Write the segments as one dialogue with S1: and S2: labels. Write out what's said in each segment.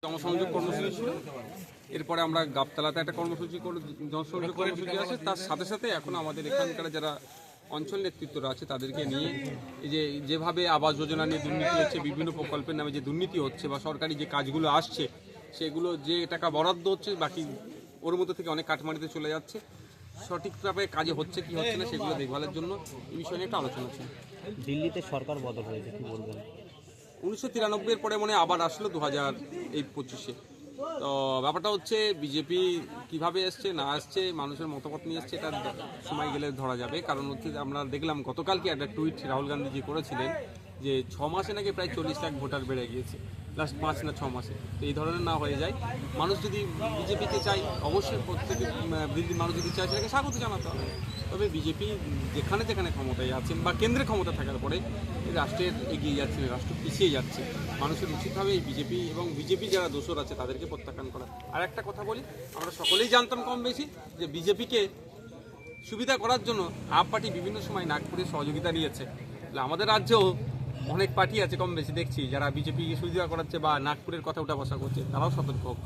S1: জনসংযোগ কর্মসূচি ছিল। এরপরে আমরা গাবতলাতে একটা জনসংযোগ কর্মসূচি আছে। তার সাথে সাথে এখন আমাদের এখানকার যারা অঞ্চল নেতৃত্বরা আছে তাদেরকে নিয়ে এই যেভাবে আবাস যোজনা নিয়ে দুর্নীতি হচ্ছে, বিভিন্ন প্রকল্পের নামে যে দুর্নীতি হচ্ছে বা সরকারি যে কাজগুলো আসছে সেগুলো যে টাকা বরাদ্দ হচ্ছে বাকি ওর মধ্যে থেকে অনেক কাটমানিতে চলে যাচ্ছে, সঠিকভাবে কাজে হচ্ছে কি হচ্ছে না সেগুলো দেখভালের জন্য এই বিষয়ে নিয়ে একটা আলোচনা ছিল।
S2: দিল্লিতে সরকার বদল হয়েছে, কি বলবেন?
S1: 1993 পরে মনে আবার আসলো 2025-এ। তো ব্যাপারটা হচ্ছে বিজেপি কিভাবে আসছে না আসছে, মানুষের মতামত নিয়ে আসছে, এটা সময় গেলে ধরা যাবে। কারণ হচ্ছে আমরা দেখলাম গতকালকে একটা টুইট রাহুল গান্ধীজি করেছিলেন যে 6 মাসে নাকি প্রায় 40 লাখ ভোটার বেড়ে গিয়েছে, লাস্ট 5 না 6 মাসে। তো এই ধরনের না হয়ে যায়, মানুষ যদি বিজেপিকে চাই অবশ্যই প্রত্যেকে দিল্লির মানুষ যদি চায় সেটাকে স্বাগত জানাতে হবে। তবে বিজেপি যেখানে যেখানে ক্ষমতায় আছেন বা কেন্দ্রে ক্ষমতা থাকার পরে রাষ্ট্রের এগিয়ে যাচ্ছে, রাষ্ট্র পিছিয়ে যাচ্ছে। মানুষের উচিত হবে এই বিজেপি এবং বিজেপি যারা দোষর আছে তাদেরকে প্রত্যাখ্যান করা। আর একটা কথা বলি, আমরা সকলেই জানতাম কম বেশি যে বিজেপিকে সুবিধা করার জন্য আপ পার্টি বিভিন্ন সময় নাগপুরে সহযোগিতা নিয়েছে। আমাদের রাজ্যেও অনেক পার্টি আছে কম বেশি দেখছি যারা বিজেপিকে সুবিধা করাচ্ছে বা নাগপুরের কথা উঠা বসা করছে, তারাও সতর্ক হোক।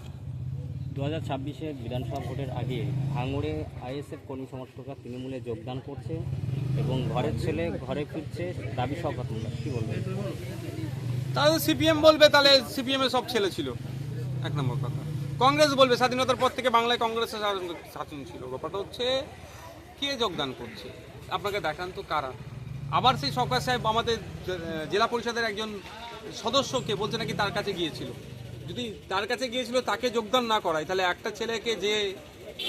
S2: 2026-এ বিধানসভা ভোটের আগে ভাঙড়ে আইএসএফ কর্মী সমর্থকরা তৃণমূলে যোগদান করছে এবং ঘরের ছেলে ঘরে ফিরছে, দাবি শওকত মোল্লা, কি বলবেন?
S1: তাহলে সিপিএম বলবে তাহলে সিপিএম এর সব ছেলে ছিল, এক নম্বর কথা। কংগ্রেস বলবে স্বাধীনতার পর থেকে বাংলায় কংগ্রেসের শাসন ছিল। ব্যাপারটা হচ্ছে কে যোগদান করছে, আপনাকে দেখান তো কারা। আবার সেই শওকত সাহেব আমাদের জেলা পরিষদের একজন সদস্যকে বলছে নাকি তার কাছে গিয়েছিল। যদি তার কাছে গিয়েছিল তাকে যোগদান না করায় তাহলে একটা ছেলেকে যে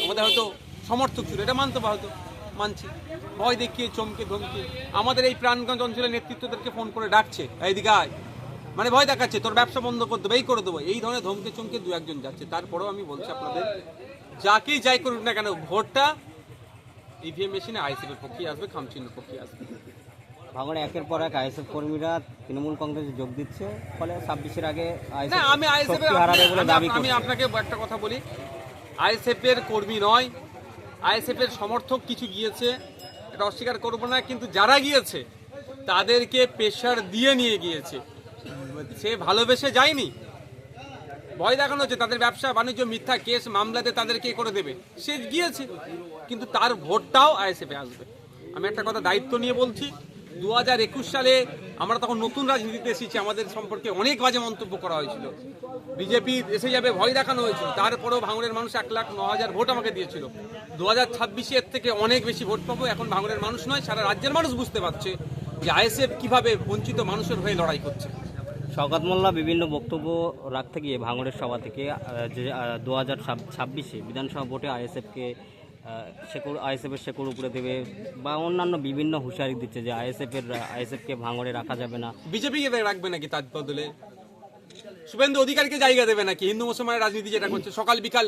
S1: আমাদের হয়তো সমর্থক ছিল এটা মানতে হয়তো মানছি, ভয় দেখিয়ে চমকে ধমকে আমাদের এই প্রাণগঞ্জ অঞ্চলের নেতৃত্বদেরকে ফোন করে ডাকছে, এইদিকে আয়, মানে ভয় দেখাচ্ছে তোর ব্যবসা বন্ধ করে দেবো, এই করে দেবো, এই ধরনের ধমকে চমকে দু একজন যাচ্ছে। তারপরেও আমি বলছি আপনাদের যাকেই যাই করুক না কেন, ভোটটা ইভিএম মেশিনে আইএসএফের পক্ষে আসবে, খামচিহ্নের পক্ষে আসবে।
S2: ভাঙড়ে একের পর এক আইএসএফ কর্মীরা তৃণমূল কংগ্রেসে যোগ দিচ্ছে, ফলে 26-এর আগে
S1: আমি আপনাকে একটা কথা বলি, আইএসএফের কর্মী নয়, আইএসএফের সমর্থক কিছু গিয়েছে, এটা অস্বীকার করবো না, কিন্তু যারা গিয়েছে তাদেরকে প্রেশার দিয়ে নিয়ে গিয়েছে, সে ভালোবেসে যায়নি। ভয় দেখানো হচ্ছে তাদের ব্যবসা বাণিজ্য মিথ্যা কেস মামলাতে তাদেরকে করে দেবে, সে গিয়েছে, কিন্তু তার ভোটটাও আইএসএফে আসবে। আমি একটা কথা দায়িত্ব নিয়ে বলছি, 2021 সালে আমরা তখন নতুন রাজনীতিতে এসেছি, আমাদের সম্পর্কে অনেক বাজে মন্তব্য করা হয়েছিল, বিজেপি এসে যাবে ভয় দেখানো হয়েছিল। তারপরেও ভাঙড়ের মানুষ 1,09,000 ভোট আমাকে দিয়েছিল। 2026-এ এর থেকে অনেক বেশি ভোট পাবো। এখন ভাঙড়ের মানুষ নয়, সারা রাজ্যের মানুষ বুঝতে পারছে যে আইএসএফ কিভাবে বঞ্চিত মানুষের হয়ে লড়াই করছে।
S2: শওকত মোল্লা বিভিন্ন বক্তব্য রাখতে গিয়ে ভাঙড়ের সভা থেকে যে 2026-এ বিধানসভা ভোটে আইএসএফের শেকড় উপরে দেবে বা অন্যান্য বিভিন্ন হুঁশিয়ারি দিচ্ছে যে আইএসএফকে ভাঙড়ে রাখা যাবে না।
S1: বিজেপিকে রাখবে নাকি তার বদলে? শুভেন্দু অধিকারীকে জায়গা দেবে নাকি? হিন্দু মুসলমানের রাজনীতি যেটা করছে, সকাল বিকাল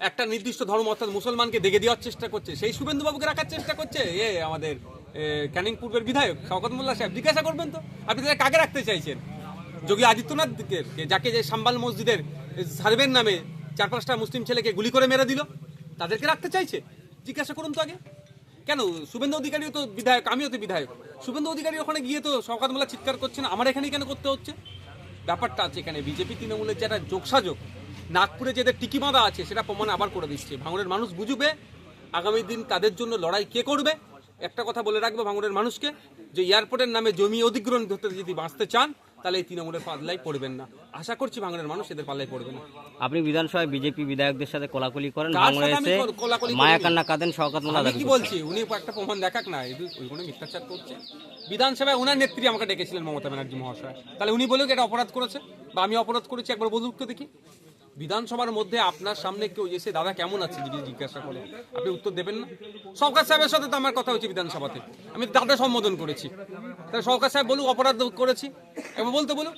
S1: একটা নির্দিষ্ট ধর্ম অর্থাৎ মুসলমানকে দেখে দেওয়ার চেষ্টা করছে, সেই শুভেন্দু বাবুকে রাখার চেষ্টা করছে আমাদের ক্যানিং পূর্বের বিধায়ক শওকত মোল্লা সাহেব। জিজ্ঞাসা করবেন তো আপনি তাদের কাকে রাখতে চাইছেন? যোগী আদিত্যনাথ যাকে যে সাম্বাল মসজিদের সার্ভের নামে 4-5টা মুসলিম ছেলেকে গুলি করে মেরে দিল, তাদেরকে রাখতে চাইছে? জিজ্ঞাসা করুন তো আগে। কেন শুভেন্দু অধিকারীও তো বিধায়ক, আমিও তো বিধায়ক, শুভেন্দু অধিকারী ওখানে গিয়ে তো শওকত মোল্লা চিৎকার করছেন, আমার এখানেই কেন করতে হচ্ছে? ব্যাপারটা আছে এখানে বিজেপি তৃণমূলের যেটা যোগসাযোগ, নাগপুরে যেদের টিকি বাঁধা আছে সেটা প্রমাণ আবার করে দিচ্ছে। ভাঙড়ের মানুষ বুঝবে আগামী দিন তাদের জন্য লড়াই কে করবে। একটা কথা বলে রাখবো ভাঙড়ের মানুষকে, যে এয়ারপোর্টের নামে জমি অধিগ্রহণ ধরতে যদি বাঁচতে চান তাহলে এই তৃণমূলের পাল্লায় পড়বেন না। আশা করছি ভাঙড়ের মানুষ এদের পাল্লায় পড়বে না।
S2: আপনি বিধানসভায় বিজেপি বিধায়কদের সাথে কোলাকুলি করেন, ভাঙড়ে এসে মায়া কান্না কাঁদেন শওকত মোল্লা।
S1: আমি কি বলছি, উনি একটা প্রমাণ দেখাক না, ওই কোনো মিথ্যাচার করছে। বিধানসভায় ওনার নেত্রী আমাকে ডেকেছিলেন মমতা ব্যানার্জি মহাশয়, তাহলে উনি বলুক এটা অপরাধ করেছে বা আমি অপরাধ করেছি, একবার বলুক তো দেখি। বিধানসভার মধ্যে আপনার সামনে কেউ এসে দাদা কেমন আছে যদি জিজ্ঞাসা করে, আপনি উত্তর দেবেন না? শওকত সাহেবের সাথে তো আমার কথা হয়েছে বিধানসভাতে, আমি দাদা সম্বোধন করেছি, তাহলে শওকত সাহেব বলুক অপরাধ করেছি, এবার বলতে বলুক।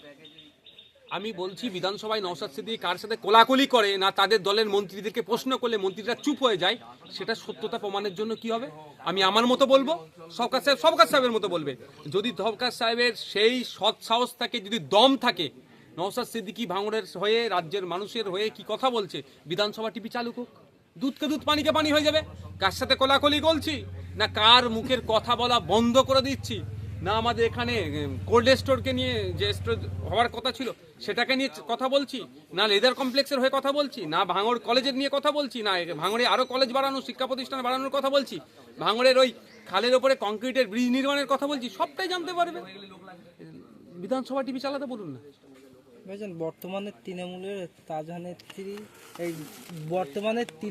S1: আমি বলছি বিধানসভায় নওশাদ সিদ্দিকী কার সাথে কোলাকুলি করে না তাদের দলের মন্ত্রীদেরকে প্রশ্ন করলে মন্ত্রীরা চুপ হয়ে যায়, সেটা সত্যতা প্রমাণের জন্য কি হবে? আমি আমার মতো বলবো, শওকত সাহেবের মতো বলবে। যদি শওকত সাহেবের সেই সৎ সাহস থাকে, যদি দম থাকে, নওশাদ সিদ্দিকী ভাঙড়ের হয়ে রাজ্যের মানুষের হয়ে কি কথা বলছে, বিধানসভা টিভি চালু হোক, দুধকে দুধ পানিকে পানি হয়ে যাবে। কার সাথে কোলাকুলি বলছি না কার মুখের কথা বলা বন্ধ করে দিচ্ছি, না আমাদের এখানে কোল্ড স্টোরকে নিয়ে যে স্টোর হওয়ার কথা ছিল সেটাকে নিয়ে কথা বলছি, না লেদার কমপ্লেক্সের হয়ে কথা বলছি, না ভাঙড় কলেজের নিয়ে কথা বলছি, না ভাঙড়ে আরও কলেজ বাড়ানো, শিক্ষা প্রতিষ্ঠান বাড়ানোর কথা বলছি, ভাঙড়ের ওই খালের ওপরে কংক্রিটের ব্রিজ নির্মাণের কথা বলছি, সবটাই জানতে পারবে। বিধানসভা টিভি চালাতে বলুন না।
S3: বর্তমানে তৃণমূলের তাজা নেত্রী এই বর্তমানে